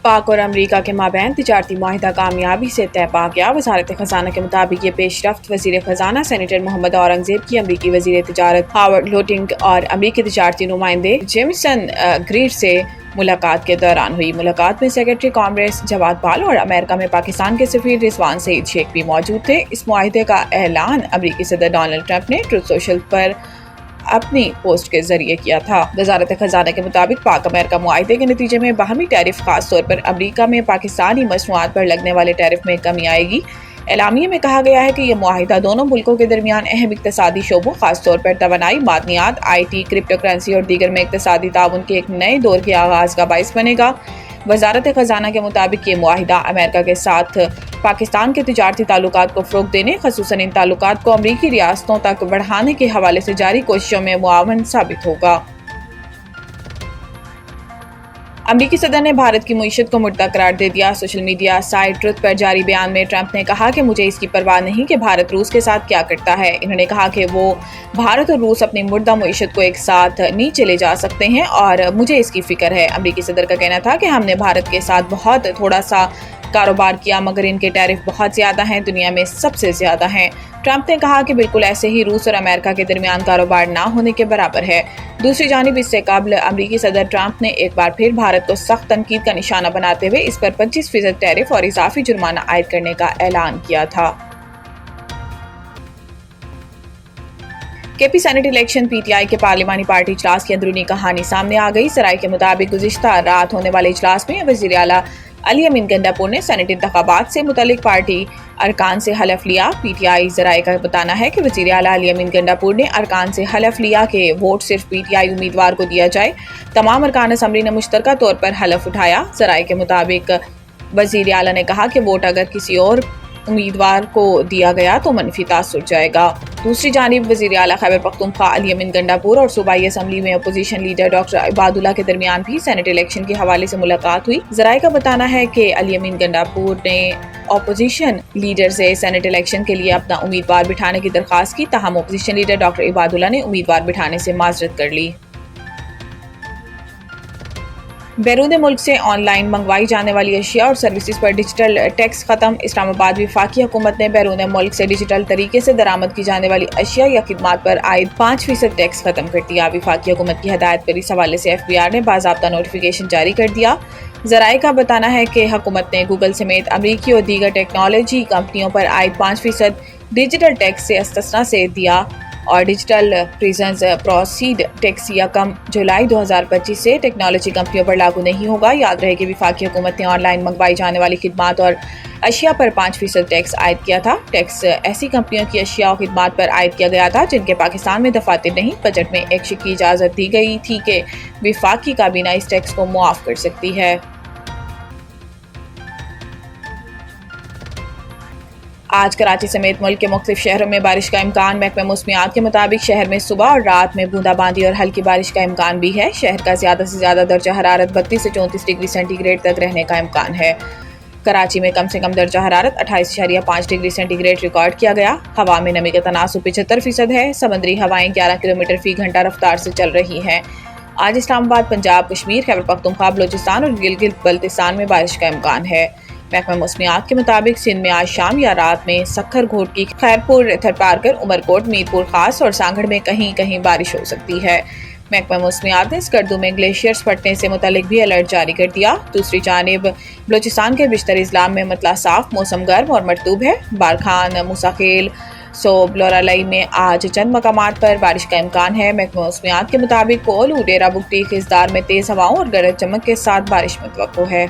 पाक और अमरीका के माबैन तिजारती मुआहिदा कामयाबी से तय पा गया। वजारत खजाना के मुताबिक ये पेशरफ्त वजीर खजाना सेनेटर मोहम्मद औरंगजेब की अमरीकी वजीर तिजारत हावर्ड लोटिंग और अमरीकी तिजारती नुमाइंदे जेमिसन ग्रीर से मुलाकात के दौरान हुई। मुलाकात में सेक्रेटरी कांग्रेस जवाद बाल और अमेरिका में पाकिस्तान के सफीर रिजवान सईद शेख भी मौजूद थे। इस मुआहिदे का ऐलान अमरीकी सदर डोनाल्ड ट्रंप ने ट्रुथ सोशल पर अपनी पोस्ट के जरिए किया था। वजारत खजाना के मुताबिक पाक अमेरिका मुआहिदे के नतीजे में बाहमी टैरिफ खास तौर पर अमरीका में पाकिस्तानी मसनूआत पर लगने वाले टैरिफ में कमी आएगी। एलामिये में कहा गया है कि यह मुआहिदा दोनों मुल्कों के दरमियान अहम इक्तसादी शोबों खास तौर पर तवानाई, मादनियात, IT, क्रिप्टो करेंसी और दीगर में इक्तसादी ताउन के एक नए दौर के आगाज का बाइस बनेगा। वजारत खजाना के मुताबिक ये मुआहिदा अमेरिका के साथ पाकिस्तान के तिजारती ताल्लुकात को फ़रोग़ देने, ख़ुसूसन इन ताल्लुकात को अमरीकी रियासतों तक बढ़ाने के हवाले से जारी कोशिशों में मुआवन साबित होगा। अमरीकी सदर ने भारत की मईशत को मुर्दा करार दे दिया। सोशल मीडिया साइट ट्रुथ पर जारी बयान में ट्रंप ने कहा कि मुझे इसकी परवाह नहीं कि भारत रूस के साथ क्या करता है। इन्होंने कहा कि वो भारत और रूस अपनी मुर्दा मईशत को एक साथ नीचे ले जा सकते हैं और मुझे इसकी फिक्र है। अमरीकी सदर का कहना था कि हमने भारत के साथ बहुत थोड़ा सा कारोबार किया मगर इनके टैरिफ बहुत ज़्यादा हैं, दुनिया में सबसे ज़्यादा हैं। ट्रंप ने कहा कि बिल्कुल ऐसे ही रूस और अमेरिका के दरमियान कारोबार ना होने के बराबर है। दूसरी जानिब इससे कबल अमरीकी सदर ट्रंप ने एक बार फिर भारत को सख्त तनकीद का निशाना बनाते हुए इस पर 25% टैरिफ और इजाफी जुर्माना आयद करने का ऐलान किया था। केपी सेनेट इलेक्शन PTI के पार्लिमानी पार्टी इजलास की अंदरूनी कहानी सामने आ गई। सराय के मुताबिक गुज़िश्ता रात होने वाले इजलास में वज़ीर आला अली अमीन गंडापुर ने सेनेट इंतखाबात से मुतल्लिक पार्टी अरकान से हलफ लिया। PTI ज़राए का बताना है कि वज़ीर आला अली अमीन गंडापुर ने अरकान से हलफ लिया कि वोट सिर्फ PTI उम्मीदवार को दिया जाए। तमाम अरकान असम्बली ने मुश्तरका तौर पर हलफ उठाया। ज़राए के मुताबिक वज़ीर आला ने कहा कि वोट अगर किसी और उम्मीदवार को दिया गया तो मनफी तासुर जाएगा। दूसरी जानिब वज़ीर आला खैबर पख्तूनख्वा अली अमीन गंडापुर और सूबाई असम्बली में अपोजिशन लीडर डॉक्टर इबादुल्ला के दरमियान भी सेनेट इलेक्शन के हवाले से मुलाकात हुई। ज़राए का बताना है कि अली अमीन गंडापुर ने अपोजिशन लीडर से सेनेट इलेक्शन के लिए अपना उम्मीदवार बिठाने की दरख्वास्त की, ताहम अपोजिशन लीडर डॉक्टर इबादुल्ला ने उम्मीदवार बिठाने से माजरत कर ली। बैरून मुल्क से ऑनलाइन मंगवाई जाने वाली अशिया और सर्विसेज पर डिजिटल टैक्स खत्म। इस्लामाबाद वफाकी हुकूमत ने बैरून मुल्क से डिजिटल तरीके से दरामद की जाने वाली अशिया या खिदमात पर आयद 5% टैक्स खत्म कर दिया। वफाकी हुकूमत की हदायत पर इस हवाले से FBR ने बाज़ाब्ता नोटिफिकेशन जारी कर दिया। ज़राए का बताना है कि हुकूमत ने गूगल समेत अमरीकी और दीगर टेक्नोलॉजी कंपनियों पर आयद 5% डिजिटल टैक्स से इस्तिस्ना से दिया और डिजिटल प्रेजेंस प्रोसीड टैक्स यकम जुलाई 2025 से टेक्नोलॉजी कंपनियों पर लागू नहीं होगा। याद रहे कि वफाकी हुकूमत ने ऑनलाइन मंगवाई जाने वाली खिदमात और अशिया पर 5% टैक्स आयद किया था। टैक्स ऐसी कंपनियों की अशिया और खिदमात पर आयद किया गया था जिनके पाकिस्तान में दफातर नहीं। बजट में एक की इजाज़त दी गई थी कि वफाकी काबीना इस टैक्स को मुआफ़ कर सकती है। आज कराची समेत मुल्क के मुख्तलिफ शहरों में बारिश का इम्कान। महकमा मौसमियात के मुताबिक शहर में सुबह और रात में बूंदाबांदी और हल्की बारिश का इम्कान भी है। शहर का ज़्यादा से ज़्यादा दर्जा हरारत 32 से 34 डिग्री सेंटीग्रेड तक रहने का इम्कान है। कराची में कम से कम दर्जा हरारत 28.5 डिग्री सेंटीग्रेड रिकॉर्ड किया गया। हवा में नमी का तनासुब 75% है। समुद्री हवाएं 11 किलोमीटर फी घंटा रफ्तार से चल रही हैं। आज इस्लामाबाद, पंजाब, कश्मीर, खैबर पख्तूनख्वा, बलोचिस्तान और गिलगित बल्तिस्तान में बारिश का इम्कान है। महकमा मौसमियात के मुताबिक सिंध में आज शाम या रात में सक्खर घोटकी, खैरपुर, थरपारकर, उमरकोट, मीरपुर खास और सांगड़ में कहीं कहीं बारिश हो सकती है। महकमा मौसमियात ने स्कर्दू में ग्लेशियर्स फटने से मुतालिक भी अलर्ट जारी कर दिया। दूसरी जानिब बलोचिस्तान के बिश्तर इस्लाम में मतला साफ, मौसम गर्म और मरतूब है। बारखान, मुसाखेल, सोब, लोरालई में आज चंद मकामात पर बारिश का इम्कान है। महकमा मौसमियात के मुताबिक कोलू, डेरा बुगटी, खिजदार में तेज हवाओं और गरज चमक के साथ बारिश मुतवक्को है।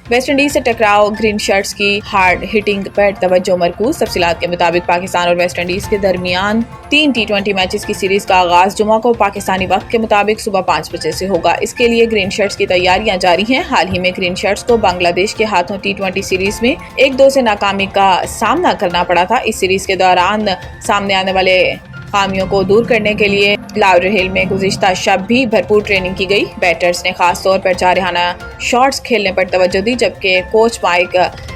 वेस्ट इंडीज से टकराव, ग्रीन शर्ट्स की हार्ड हिटिंग पर तवज्जो मरकूज। तफसीलात के मुताबिक पाकिस्तान और वेस्ट इंडीज के दरमियान 3 T20 मैचेस की सीरीज का आगाज जुमा को पाकिस्तानी वक्त के मुताबिक सुबह 5 बजे से होगा। इसके लिए ग्रीन शर्ट्स की तैयारियां जारी हैं। हाल ही में ग्रीन शर्ट्स को बांग्लादेश के हाथों T20 सीरीज में 1-2 से नाकामी का सामना करना पड़ा था। इस सीरीज के दौरान सामने आने वाले खामियों को दूर करने के लिए लाउडरहिल में गुज़िश्ता शब भी भरपूर ट्रेनिंग की गई। बैटर्स ने खास तौर पर जारहाना शॉट्स खेलने पर तवज्जो दी, जबकि कोच माइक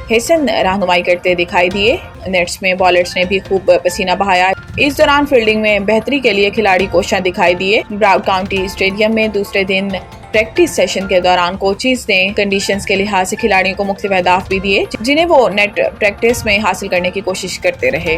हेसन रहनुमाई करते दिखाई दिए। नेट्स में बॉलर्स ने भी खूब पसीना बहाया। इस दौरान फील्डिंग में बेहतरी के लिए खिलाड़ी कोशां दिखाई दिए। ब्राउड काउंटी स्टेडियम में दूसरे दिन प्रैक्टिस सेशन के दौरान कोचेज ने कंडीशंस के लिहाज से खिलाड़ियों को मुख्तलिफ अहदाफ भी दिए, जिन्हें वो नेट प्रैक्टिस में हासिल करने की कोशिश करते रहे।